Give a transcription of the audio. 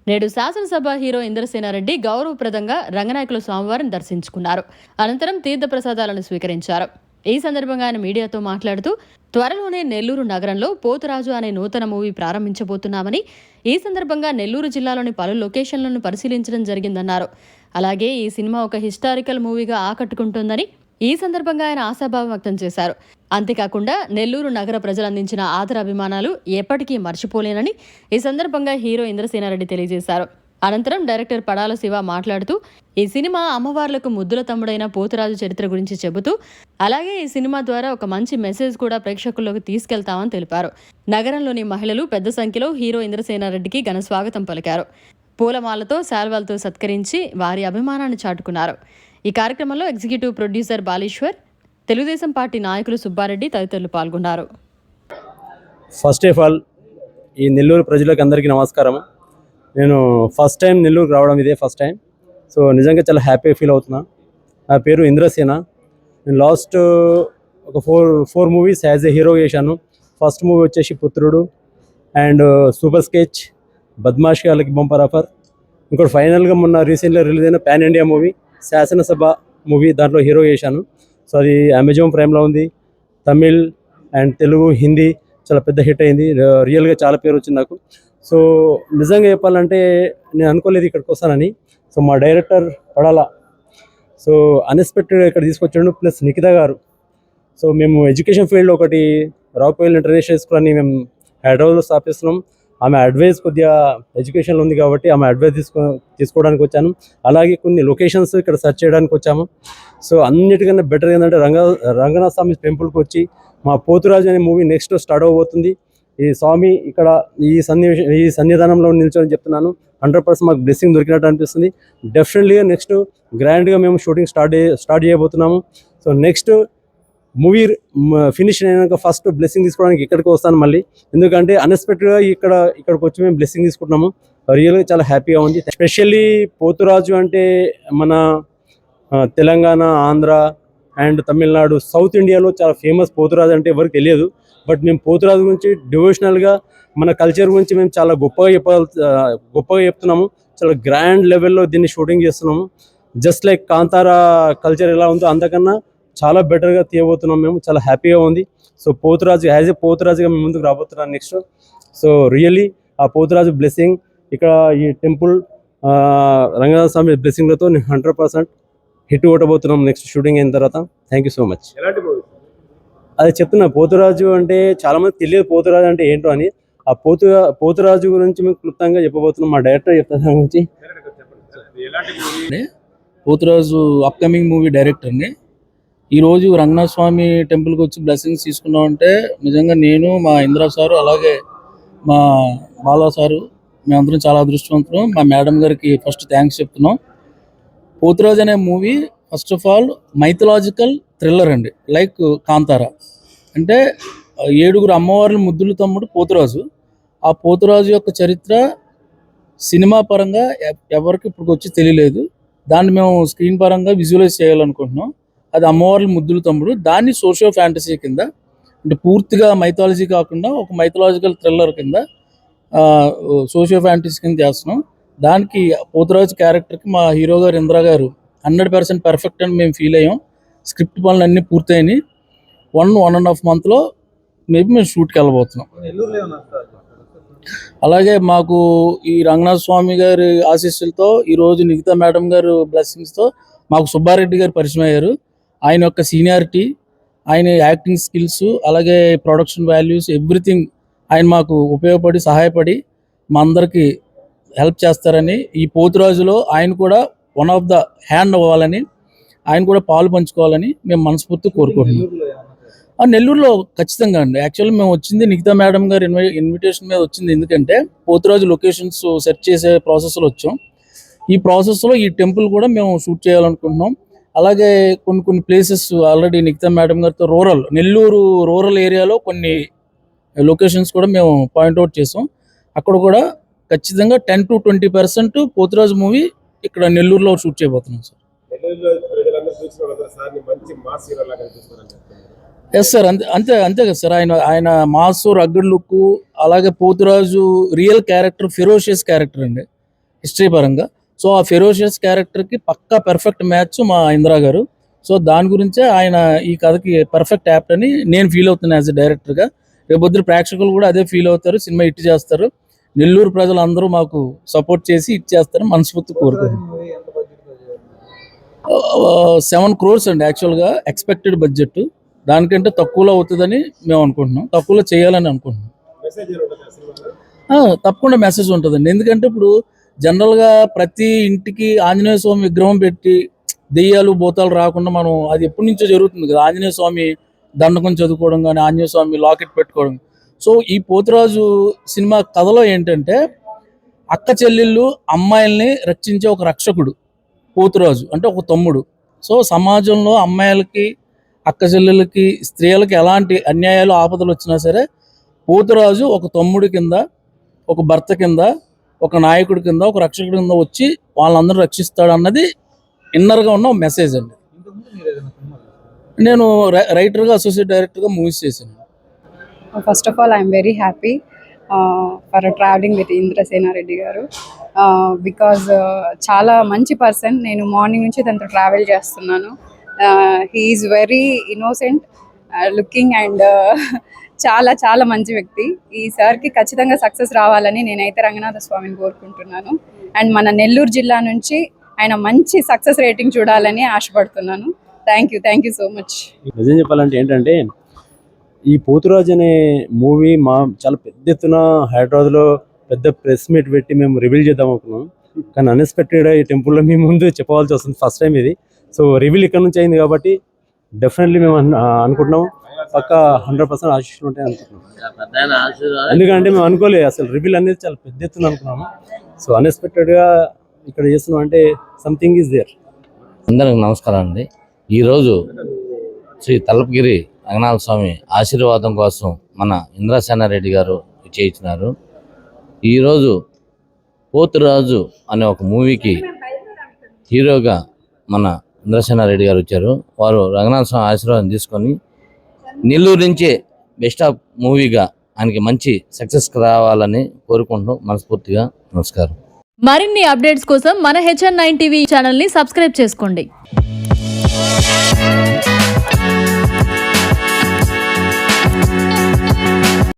నేడు శాసనసభ హీరో ఇంద్రసేనారెడ్డి గౌరవప్రదంగా రంగనాయకుల స్వామివారిని దర్శించుకున్నారు. అనంతరం తీర్థప్రసాదాలను స్వీకరించారు. ఈ సందర్భంగా ఆయన మీడియాతో మాట్లాడుతూ త్వరలోనే నెల్లూరు నగరంలో పోతురాజు అనే నూతన మూవీ ప్రారంభించబోతున్నామని, ఈ సందర్భంగా నెల్లూరు జిల్లాలోని పలు లొకేషన్లను పరిశీలించడం జరిగిందన్నారు. అలాగే ఈ సినిమా ఒక హిస్టారికల్ మూవీగా ఆకట్టుకుంటుందని ఈ సందర్భంగా ఆయన ఆశాభావం వ్యక్తం చేశారు. అంతేకాకుండా నెల్లూరు నగర ప్రజలు అందించిన ఆదరాభిమానాలు ఎప్పటికీ మర్చిపోలేనని ఈ సందర్భంగా హీరో ఇంద్రసేనారెడ్డి తెలియజేశారు. అనంతరం డైరెక్టర్ పడాల శివ మాట్లాడుతూ ఈ సినిమా అమ్మవార్లకు ముద్దుల తమ్ముడైన పోతురాజు చరిత్ర గురించి చెబుతూ, అలాగే ఈ సినిమా ద్వారా ఒక మంచి మెసేజ్ కూడా ప్రేక్షకుల్లోకి తీసుకెళ్తామని తెలిపారు. నగరంలోని మహిళలు పెద్ద సంఖ్యలో హీరో ఇంద్రసేనారెడ్డికి ఘన స్వాగతం పలికారు. పూలమాలతో శాల్వాలతో సత్కరించి వారి అభిమానాన్ని చాటుకున్నారు. ఈ కార్యక్రమంలో ఎగ్జిక్యూటివ్ ప్రొడ్యూసర్ బాలీశ్వర్, తెలుగుదేశం పార్టీ నాయకులు సుబ్బారెడ్డి తదితరులు పాల్గొన్నారు. ఫస్ట్ ఆఫ్ ఆల్ ఈ నెల్లూరు ప్రజలకు అందరికీ నమస్కారం. నేను ఫస్ట్ టైం నెల్లూరుకు రావడం ఇదే ఫస్ట్ టైం. సో నిజంగా చాలా హ్యాపీ ఫీల్ అవుతున్నా. నా పేరు ఇంద్రసేన. నేను లాస్ట్ ఒక four movies as a hero చేశాను. ఫస్ట్ మూవీ వచ్చేసి పుత్రుడు, అండ్ సూపర్ స్కెచ్, బద్మాష్ గారికి బంపర్ ఆఫర్. ఇంకోటి ఫైనల్గా మొన్న రీసెంట్గా రిలీజ్ అయిన పాన్ ఇండియా మూవీ శాసనసభ మూవీ, దాంట్లో హీరో చేశాను. సో అది అమెజాన్ ప్రైమ్లో ఉంది. తమిళ్ అండ్ తెలుగు, హిందీ చాలా పెద్ద హిట్ అయింది. రియల్గా చాలా పేరు వచ్చింది నాకు. సో నిజంగా చెప్పాలంటే నేను అనుకోలేదు ఇక్కడికి వస్తానని. సో మా డైరెక్టర్ పడాల సో అన్ఎక్స్పెక్టెడ్గా ఇక్కడ తీసుకొచ్చాడు, ప్లస్ నిఖిత గారు. సో మేము ఎడ్యుకేషన్ ఫీల్డ్ ఒకటి రాక్వెల్ ఇంటర్నేషనల్ స్కూల్ అని మేము హైదరాబాద్లో స్థాపిస్తున్నాం. ఆమె అడ్వైస్ కొద్దిగా ఎడ్యుకేషన్లో ఉంది కాబట్టి ఆమె అడ్వైస్ తీసుకోవడానికి వచ్చాను. అలాగే కొన్ని లొకేషన్స్ ఇక్కడ సెర్చ్ చేయడానికి వచ్చాము. సో అన్నిటికన్నా బెటర్ ఏంటంటే రంగనాథ స్వామి టెంపుల్కి వచ్చి మా పోతురాజు అనే మూవీ నెక్స్ట్ స్టార్ట్ అవబోతుంది. ఈ స్వామి ఇక్కడ ఈ సన్నిధానంలో నిల్చొని చెప్తున్నాను, 100% మాకు బ్లెస్సింగ్ దొరికినట్టు అనిపిస్తుంది. డెఫినెట్లీగా నెక్స్ట్ గ్రాండ్గా మేము షూటింగ్ స్టార్ట్ చేయబోతున్నాము. సో నెక్స్ట్ మూవీ ఫినిష్ అయినాక ఫస్ట్ బ్లెస్సింగ్ తీసుకోవడానికి ఇక్కడికి వస్తాను మళ్ళీ. ఎందుకంటే అన్ఎక్స్పెక్టెడ్గా ఇక్కడికి వచ్చి మేము బ్లెస్సింగ్ తీసుకుంటున్నాము. రియల్గా చాలా హ్యాపీగా ఉంది. ఎస్పెషల్లీ పోతురాజు అంటే మన తెలంగాణ, ఆంధ్ర అండ్ తమిళనాడు, సౌత్ ఇండియాలో చాలా ఫేమస్ పోతురాజు అంటే ఎవరికి తెలియదు. బట్ మేము పోతురాజు గురించి డివోషనల్గా మన కల్చర్ గురించి మేము చాలా గొప్పగా చెప్తున్నాము. చాలా గ్రాండ్ లెవెల్లో దీన్ని షూటింగ్ చేస్తున్నాము. జస్ట్ లైక్ కాంతారా కల్చర్ ఎలా ఉందో అంతకన్నా చాలా బెటర్గా తీయబోతున్నాం. మేము చాలా హ్యాపీగా ఉంది. సో పోతురాజు యాజ్ ఏ పోతురాజుగా మేము ముందుకు రాబోతున్నాం నెక్స్ట్. సో రియల్లీ ఆ పోతురాజు బ్లెస్సింగ్ ఇక్కడ ఈ temple Ranganatha Swamy బ్లెస్సింగ్లతో 100% hit కొట్టబోతున్నాం next shooting అయిన తర్వాత. Thank you so much. అది చెప్తున్నా, పోతురాజు అంటే చాలామంది తెలియదు పోతురాజు అంటే ఏంటో అని. ఆ పోతురాజు గురించి మేము క్లుప్తంగా చెప్పబోతున్నాం. మా డైరెక్టర్ చెప్తాను దాని గురించి. పోతురాజు అప్కమింగ్ మూవీ డైరెక్టర్ని. ఈరోజు రంగనాథ స్వామి టెంపుల్కి వచ్చి బ్లెస్సింగ్స్ తీసుకున్నామంటే నిజంగా నేను, మా ఇంద్రా సారు, అలాగే మా బాలా సారు, మేమందరం చాలా అదృష్టవంతులు. మా మేడం గారికి ఫస్ట్ థ్యాంక్స్ చెప్తున్నాం. పోతురాజు అనే movie first of all mythological thriller అండి, లైక్ కాంతారా. అంటే 7 అమ్మవార్ల ముద్దుల తమ్ముడు పోతురాజు. ఆ పోతురాజు యొక్క చరిత్ర సినిమా పరంగా ఎవరికి ఇప్పుడు వచ్చి తెలియలేదు. దాన్ని మేము స్క్రీన్ పరంగా విజువలైజ్ చేయాలనుకుంటున్నాం. అది అమ్మవార్ల ముద్దుల తమ్ముడు. దాన్ని సోషియో ఫ్యాంటసీ కింద, అంటే పూర్తిగా మైథాలజీ కాకుండా ఒక మైథలాజికల్ థ్రిల్లర్ కింద, సోషియో ఫ్యాంటసీ కింద చేస్తున్నాం. దానికి పోతురాజు క్యారెక్టర్కి మా హీరో గారు ఇంద్రా గారు 100% పర్ఫెక్ట్ అని మేము ఫీల్ అయ్యాం. స్క్రిప్ట్ పనులు అన్నీ పూర్తయినాయి. 1.5 monthలో మేబీ మేము షూట్కి వెళ్ళబోతున్నాం. అలాగే మాకు ఈ రంగనాథ స్వామి గారి ఆశీస్సులతో ఈరోజు నిఖిత మేడం గారు బ్లెస్సింగ్స్తో మాకు సుబ్బారెడ్డి గారు పరిచయం అయ్యారు. ఆయన యొక్క సీనియారిటీ, ఆయన యాక్టింగ్ స్కిల్స్, అలాగే ప్రొడక్షన్ వాల్యూస్, ఎవ్రీథింగ్ ఆయన మాకు ఉపయోగపడి సహాయపడి మా అందరికీ హెల్ప్ చేస్తారని, ఈ పోతురాజులో ఆయన కూడా వన్ ఆఫ్ ద హ్యాండ్ అవ్వాలని, ఆయన కూడా పాలు పంచుకోవాలని మేము మనస్ఫూర్తి కోరుకుంటున్నాం. నెల్లూరులో ఖచ్చితంగా అండి. యాక్చువల్లీ మేము వచ్చింది నిఖితా మేడం గారి ఇన్విటేషన్ మీద వచ్చింది. ఎందుకంటే పోతురాజు లొకేషన్స్ సెర్చ్ చేసే ప్రాసెస్లో వచ్చాం. ఈ ప్రాసెస్లో ఈ టెంపుల్ కూడా మేము షూట్ చేయాలనుకుంటున్నాం. అలాగే కొన్ని ప్లేసెస్ ఆల్రెడీ నిఖితా మేడం గారితో నెల్లూరు రూరల్ ఏరియాలో కొన్ని లొకేషన్స్ కూడా మేము పాయింట్అవుట్ చేసాం. అక్కడ కూడా ఖచ్చితంగా 10 to 20% పోతురాజు మూవీ ఇక్కడ నెల్లూరులో షూట్ చేయబోతున్నాం సార్. ఎస్ సార్, అంతే కదా సార్. ఆయన మాస్, రగ్గడ్ లుక్, అలాగే Pothuraju real character, ferocious character అండి. హిస్టరీ పరంగా. సో ఆ ఫెరోషియస్ క్యారెక్టర్కి పక్కా పెర్ఫెక్ట్ మ్యాచ్ మా ఇందిరా గారు. సో దాని గురించే ఆయన ఈ కథకి పర్ఫెక్ట్ యాప్ట్ అని నేను ఫీల్ అవుతున్నాను యాజ్ ఎ డైరెక్టర్గా. రేపొద్దున ప్రేక్షకులు కూడా అదే ఫీల్ అవుతారు, సినిమా హిట్ చేస్తారు. నెల్లూరు ప్రజలు అందరూ మాకు సపోర్ట్ చేసి హిట్ చేస్తారని మనస్ఫూర్తి కోరుకుంటున్నాను. 7 crores అండి యాక్చువల్గా ఎక్స్పెక్టెడ్ బడ్జెట్. దానికంటే తక్కువలో అవుతుందని మేము అనుకుంటున్నాం, తక్కువలో చేయాలని అనుకుంటున్నాం. తప్పకుండా మెసేజ్ ఉంటుందండి. ఎందుకంటే ఇప్పుడు జనరల్గా ప్రతి ఇంటికి ఆంజనేయ స్వామి విగ్రహం పెట్టి దెయ్యాలు భూతాలు రాకుండా మనం, అది ఎప్పటి నుంచో జరుగుతుంది కదా, ఆంజనేయ స్వామి దండకం చదువుకోవడం కానీ, ఆంజనేయ స్వామి లాకెట్ పెట్టుకోవడం. సో ఈ పోతురాజు సినిమా కథలో ఏంటంటే అక్క చెల్లెళ్ళు అమ్మాయిల్ని రక్షించే ఒక రక్షకుడు పోతురాజు, అంటే ఒక తమ్ముడు. సో సమాజంలో అమ్మాయిలకి, అక్క చెల్లెళ్ళకి, స్త్రీలకి ఎలాంటి అన్యాయాలు ఆపదలు వచ్చినా సరే పోతురాజు ఒక తమ్ముడి కింద, ఒక భర్త కింద, ఒక నాయకుడి కింద, ఒక రక్షకుడి కింద వచ్చి వాళ్ళందరూ రక్షిస్తాడు అన్నది ఇన్నర్గా ఉన్న మెసేజ్ అండి. నేను రైటర్గా, అసోసియేట్ డైరెక్టర్గా మూవీస్ చేశాను. First of all I'm very happy for travelling with Indrasena Reddy గారు, బికాజ్ చాలా మంచి పర్సన్. నేను మార్నింగ్ నుంచి తనతో ట్రావెల్ చేస్తున్నాను. He is very innocent looking and చాలా చాలా మంచి వ్యక్తి. ఈ సార్కి ఖచ్చితంగా సక్సెస్ రావాలని నేనైతే రంగనాథ స్వామిని కోరుకుంటున్నాను. అండ్ మన నెల్లూరు జిల్లా నుంచి ఆయన మంచి సక్సెస్ రేటింగ్ చూడాలని ఆశపడుతున్నాను. Thank you so much. నిజం చెప్పాలంటే ఏంటంటే ఈ పోతురాజు అనే మూవీ చాలా పెద్ద ఎత్తున హైదరాబాద్లో పెద్ద ప్రెస్ మీట్ పెట్టి మేము రివీల్ చేద్దాం అనుకున్నాం. కానీ అన్ఎక్స్పెక్టెడ్గా ఈ టెంపుల్లో మీ ముందు చెప్పవలసి వస్తుంది, ఫస్ట్ టైం ఇది. సో రివీల్ ఇక్కడ నుంచి అయింది కాబట్టి డెఫినెట్లీ మేము అనుకుంటున్నాం పక్కా 100% ఆశీస్సులు ఉంటాయి అనుకుంటున్నాం. ఎందుకంటే మేము అనుకోలేదు అసలు, రివీల్ అనేది చాలా పెద్ద ఎత్తున అనుకున్నాము. సో అన్ఎక్స్పెక్టెడ్గా ఇక్కడ చేస్తున్నాం అంటే సంథింగ్ ఈజ్ దేర్. అందరికి నమస్కారం అండి. ఈరోజు శ్రీ తలపగిరి రంగనాథ స్వామి ఆశీర్వాదం కోసం మన ఇంద్రసేన రెడ్డి గారు చేయించినారు. ఈరోజు పోతురాజు అనే ఒక మూవీకి హీరోగా మన ఇంద్రసేన రెడ్డి గారు వచ్చారు. వారు రంగనాథ స్వామి ఆశీర్వాదం తీసుకొని నెల్లూరు నుంచే బెస్ట్ ఆఫ్ మూవీగా ఆయనకి మంచి సక్సెస్ రావాలని కోరుకుంటున్నాం మనస్ఫూర్తిగా. నమస్కారం. మరిన్ని అప్డేట్స్ కోసం మన HN9 టీవీ ఛానల్ని సబ్స్క్రైబ్ చేసుకోండి.